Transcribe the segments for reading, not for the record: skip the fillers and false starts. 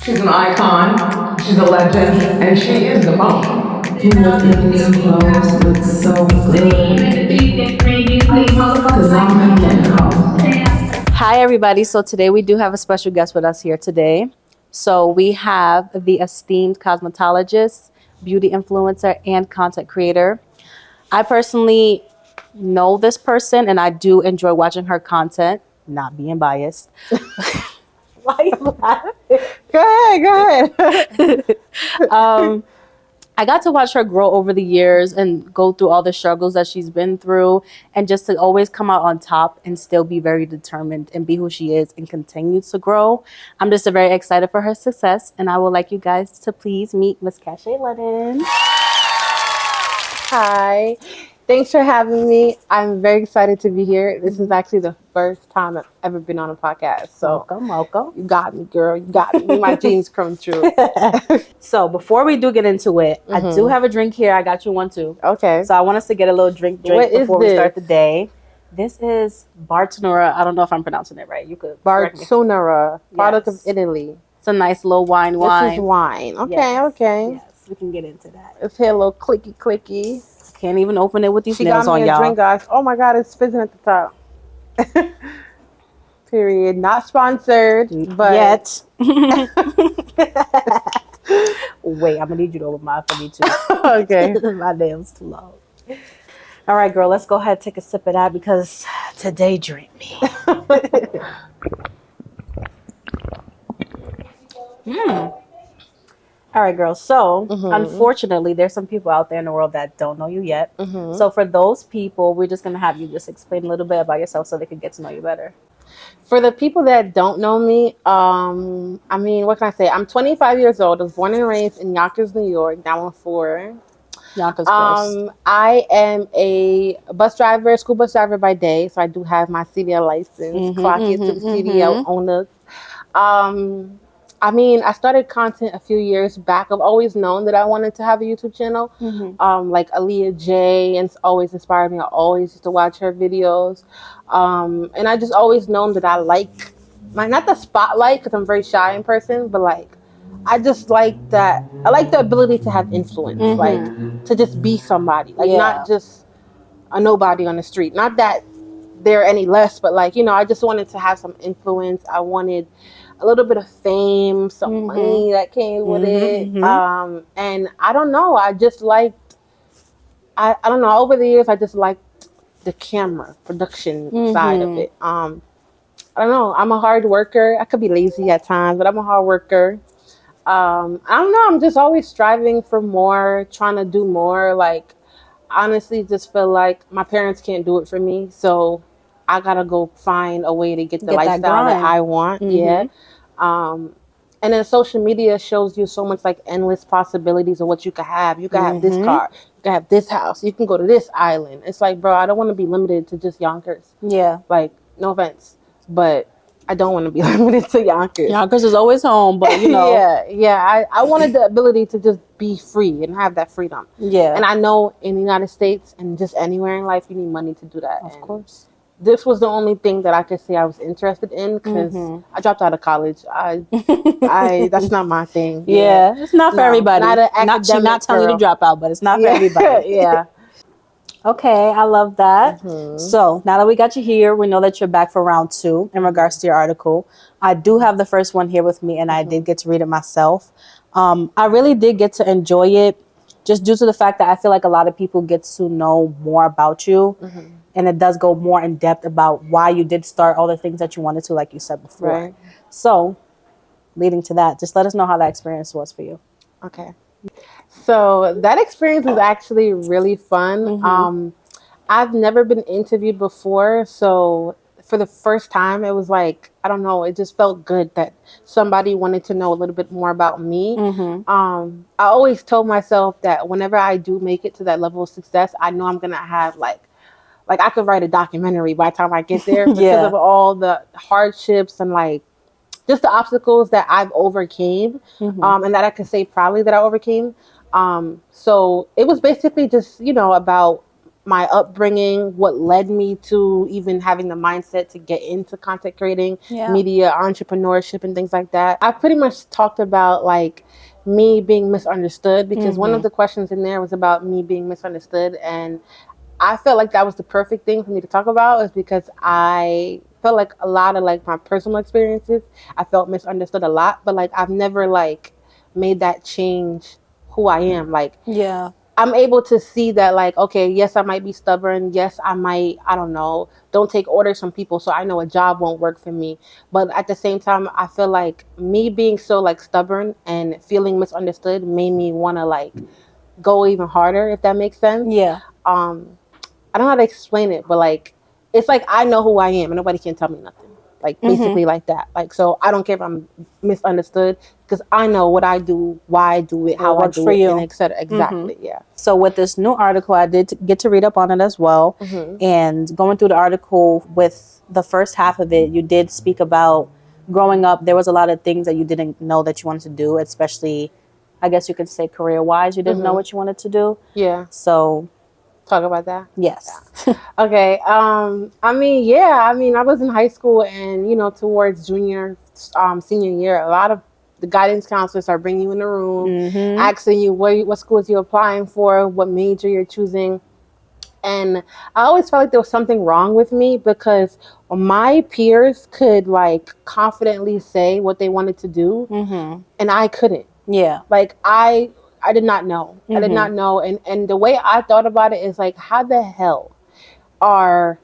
She's an icon, she's a legend, and she is the bomb. You look at these clothes, look so good. Cause I'm in that house. Hi everybody, so today we do have a special guest with us here today. So we have the esteemed cosmetologist, beauty influencer, and content creator. I personally know this person and I do enjoy watching her content, not being biased. Why are you laughing? Go ahead. I got to watch her grow over the years and go through all the struggles that she's been through, and just to always come out on top and still be very determined and be who she is and continue to grow. I'm just very excited for her success, and I would like you guys to please meet Miss Caché Lennon. Hi. Thanks for having me. I'm very excited to be here. This is actually the first time I've ever been on a podcast. So Welcome. you got me, girl. You got me. My dreams come true. So before we do get into it, I do have a drink here. I got you one too. Okay. So I want us to get a little drink What is before we this? start the day. This is Bartonura. I don't know if I'm pronouncing it right. You could correct me. Bartonura, product Yes. of Italy. It's a nice little wine. This is wine. Okay, Yes. okay. Yes, we can get into that. Let's hit a little clicky. Can't even open it with these She nails got me on, a y'all. drink, guys. Oh my God, it's fizzing at the top. Period. Not sponsored, but Yet. Wait, I'm gonna need you to open mine for me too. okay. My nails too long. All right, girl, let's go ahead and take a sip of that because today drink me. All right, girls. So, unfortunately, there's some people out there in the world that don't know you yet. So, for those people, we're just going to have you just explain a little bit about yourself so they can get to know you better. For the people that don't know me, I mean, what can I say? I'm 25 years old. I was born and raised in Yonkers, New York, 914. Yonkers girls. I am a bus driver, school bus driver by day, so I do have my CDL license. Clock it to the CDL owners. I mean, I started content a few years back. I've always known that I wanted to have a YouTube channel. Like Aaliyah J, and it's always inspired me. I always used to watch her videos. And I just always known that I like not the spotlight because I'm very shy in person, but like I just like that. I like the ability to have influence, like to just be somebody, like not just a nobody on the street. Not that they're any less, but like, you know, I just wanted to have some influence. I wanted a little bit of fame, some money that came with it. And I don't know. I just liked, I don't know. Over the years, I just liked the camera production side of it. I don't know. I'm a hard worker. I could be lazy at times, but I'm a hard worker. I don't know. I'm just always striving for more, trying to do more. Like, honestly, just feel like my parents can't do it for me. So I gotta go find a way to get the lifestyle that I want. And then social media shows you so much like endless possibilities of what you could have. You could have this car, you could have this house, you can go to this island. It's like, bro, I don't want to be limited to just Yonkers. Yeah. Like, no offense, but I don't want to be limited to Yonkers. Yonkers is always home, but you know. I wanted the ability to just be free and have that freedom. Yeah. And I know in the United States and just anywhere in life, you need money to do that. Of course. This was the only thing that I could say I was interested in because I dropped out of college. I that's not my thing. Yeah, it's not for everybody. Not an She's not academic telling you to girl. drop out, but it's not for everybody. Yeah. Okay, I love that. So now that we got you here, we know that you're back for round 2 in regards to your article. I do have the first one here with me, and I did get to read it myself. I really did get to enjoy it just due to the fact that I feel like a lot of people get to know more about you. And it does go more in depth about why you did start all the things that you wanted to, like you said before. Right. So, leading to that, just let us know how that experience was for you. Okay. So that experience was actually really fun. I've never been interviewed before, so for the first time, it was like, I don't know, it just felt good that somebody wanted to know a little bit more about me. I always told myself that whenever I do make it to that level of success, I know I'm gonna have like I could write a documentary by the time I get there because of all the hardships and like just the obstacles that I've overcame, and that I can say proudly that I overcame. So it was basically just, you know, about my upbringing, what led me to even having the mindset to get into content creating, media, entrepreneurship, and things like that. I pretty much talked about like me being misunderstood, because one of the questions in there was about me being misunderstood, and I felt like that was the perfect thing for me to talk about, is because I felt like a lot of like my personal experiences, I felt misunderstood a lot, but like I've never like made that change who I am. Like, Yeah. I'm able to see that, like, okay, yes, I might be stubborn. Yes, I might, I don't know, don't take orders from people. So I know a job won't work for me. But at the same time, I feel like me being so like stubborn and feeling misunderstood made me want to like go even harder, if that makes sense. Yeah. I don't know how to explain it, but like, it's like I know who I am and nobody can tell me nothing. Like, basically like that. Like, so I don't care if I'm misunderstood, because I know what I do, why I do it, how I works do for it, you. and etc. Exactly. Yeah. So with this new article, I did get to read up on it as well. And going through the article, with the first half of it, you did speak about growing up. There was a lot of things that you didn't know that you wanted to do, especially, I guess you could say career-wise, you didn't know what you wanted to do. Yeah. So Talk about that. yes. Okay. I mean, yeah. I mean, I was in high school, and you know, towards junior, senior year, a lot of the guidance counselors are bringing you in the room, asking you what schools you're applying for, what major you're choosing. And I always felt like there was something wrong with me, because my peers could like confidently say what they wanted to do, and I couldn't. Yeah. Like I did not know. I did not know. And the way I thought about it is like, how the hell are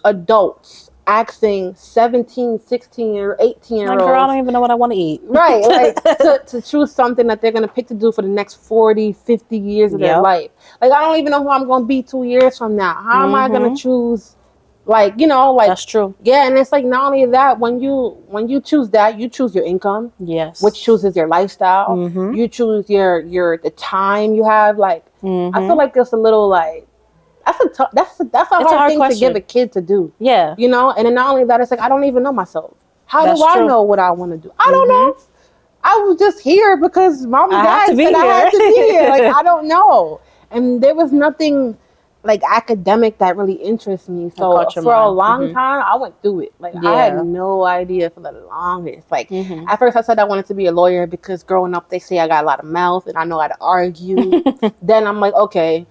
adults asking 17, 16, or 18-year-olds? Like, girl, I don't even know what I want to eat. Right, like to choose something that they're going to pick to do for the next 40, 50 years of their life. Like, I don't even know who I'm going to be 2 years from now. How am I going to choose, like, you know, like... That's true. Yeah, and it's like, not only that, when you choose that, you choose your income. Yes. Which chooses your lifestyle. You choose the time you have. Like, I feel like it's a little, like... That's a hard thing question to give a kid to do. Yeah. You know? And then not only that, it's like, I don't even know myself. How That's do I true. know what I want to do? I don't know. I was just here because mom and dad said I had to be here. Like, I don't know. And there was nothing like academic that really interests me. So for a long time, I went through it. Like, I had no idea for the longest. Like, at first I said I wanted to be a lawyer because growing up, they say I got a lot of mouth and I know how to argue. Then I'm like, okay,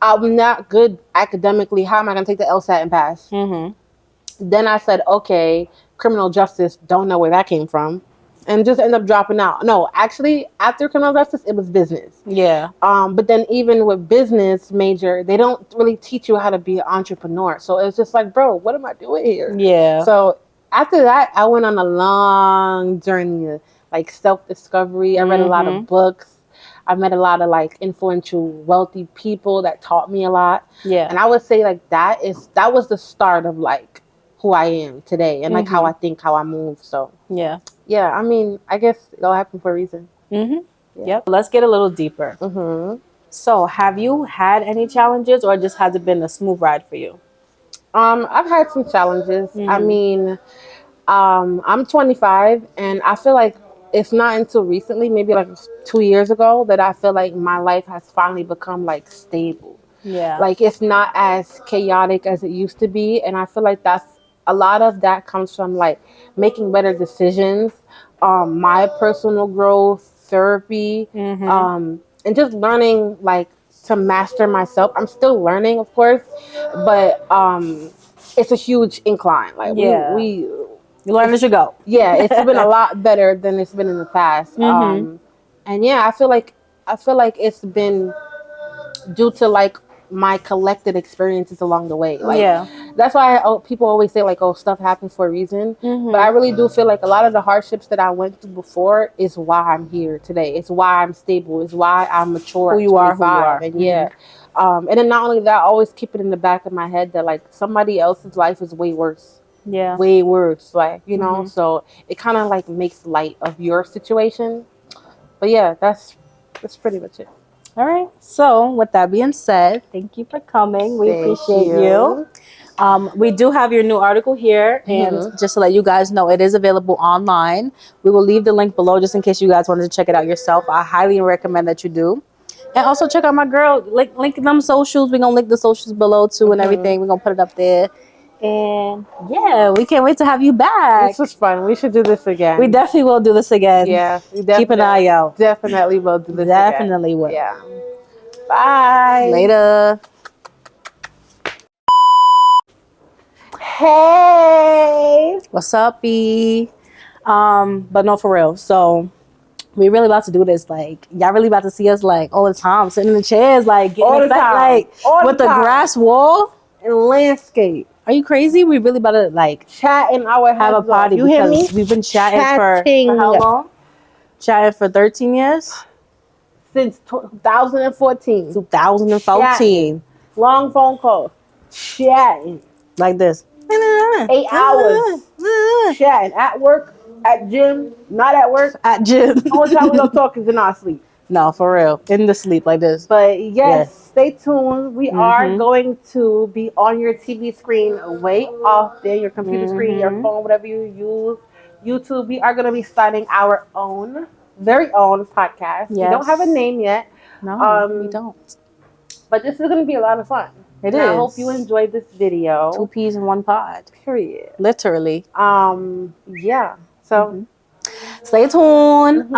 I'm not good academically. How am I going to take the LSAT and pass? Then I said, okay, criminal justice, don't know where that came from. And just end up dropping out. No, actually, after criminal justice, it was business. Yeah. But then even with business major, they don't really teach you how to be an entrepreneur. So it's just like, bro, what am I doing here? Yeah. So after that, I went on a long journey of like self-discovery. I read a lot of books. I met a lot of like influential, wealthy people that taught me a lot. Yeah. And I would say like that was the start of like who I am today and like how I think, how I move. So yeah. Yeah, I mean, I guess it all happened for a reason. Yep. Let's get a little deeper. So have you had any challenges, or just has it been a smooth ride for you? I've had some challenges. I mean, I'm 25, and I feel like it's not until recently, maybe like 2 years ago, that I feel like my life has finally become like stable. Yeah. Like, it's not as chaotic as it used to be, and I feel like a lot of that comes from like making better decisions, my personal growth, therapy, and just learning like to master myself. I'm still learning, of course, but it's a huge incline. Like, we you learn as you go. Yeah, it's been a lot better than it's been in the past. And yeah, I feel like it's been due to like my collected experiences along the way. Like, that's why people always say like, oh, stuff happens for a reason. But I really do feel like a lot of the hardships that I went through before is why I'm here today. It's why I'm stable. It's why I'm mature. Who you are. And and then not only that, I always keep it in the back of my head that like somebody else's life is way worse. Yeah. Way worse. Like, you know, so it kind of like makes light of your situation. But yeah, that's pretty much it. All right. So with that being said, thank you for coming. We appreciate you. We do have your new article here, and just to let you guys know, it is available online. We will leave the link below just in case you guys wanted to check it out yourself. I highly recommend that you do. And also check out my girl. Link them socials. We're gonna link the socials below too and everything. We're gonna put it up there. And yeah, we can't wait to have you back. This was fun. We should do this again. We definitely will do this again. Yeah. Keep an eye out. Definitely will do this Definitely again. will. Yeah. Bye. Later. Hey. What's up, B? But no, for real. So we really about to do this. Like, y'all really about to see us like all the time, sitting in the chairs, like getting All the excited, time. like All with the the time. grass wall. And landscape. Are you crazy? We really about to like Chatting our heads have a party off. You hear me? because we've been chatting Chatting. for how long? Chatting for 13 years? Since 2014. 2014. Long phone calls. Chatting. Like this. 8 hours. Chatting. At work, at gym, not at work. At gym. The only time we don't talk is in our sleep. No, for real. In the sleep like this. But yes, stay tuned. We are going to be on your TV screen way off there, your computer screen, your phone, whatever you use. YouTube. We are going to be starting our own, very own podcast. Yes. We don't have a name yet. No, we don't. But this is going to be a lot of fun. It and is. I hope you enjoyed this video. 2 peas in 1 pod. Period. Literally. Yeah. So stay tuned.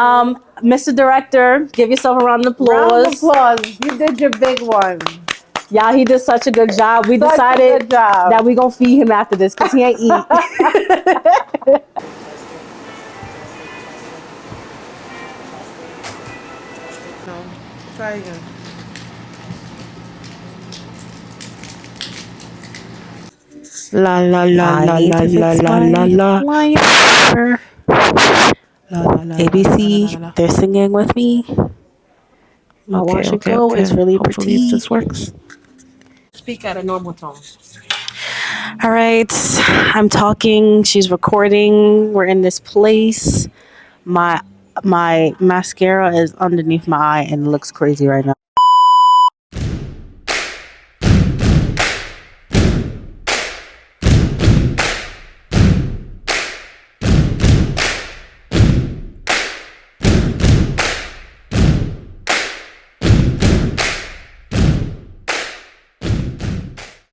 Mr. Director, give yourself a round of applause. round of applause. You did your big one. Y'all, he did such a good job. We Such a decided good job. that we gonna feed him after this because he ain't eat. Try again. La la la la la la la la la. ABC, they're singing with me. My wash and go is really pretty. This works. Speak at a normal tone. All right, I'm talking. She's recording. We're in this place. My mascara is underneath my eye and it looks crazy right now.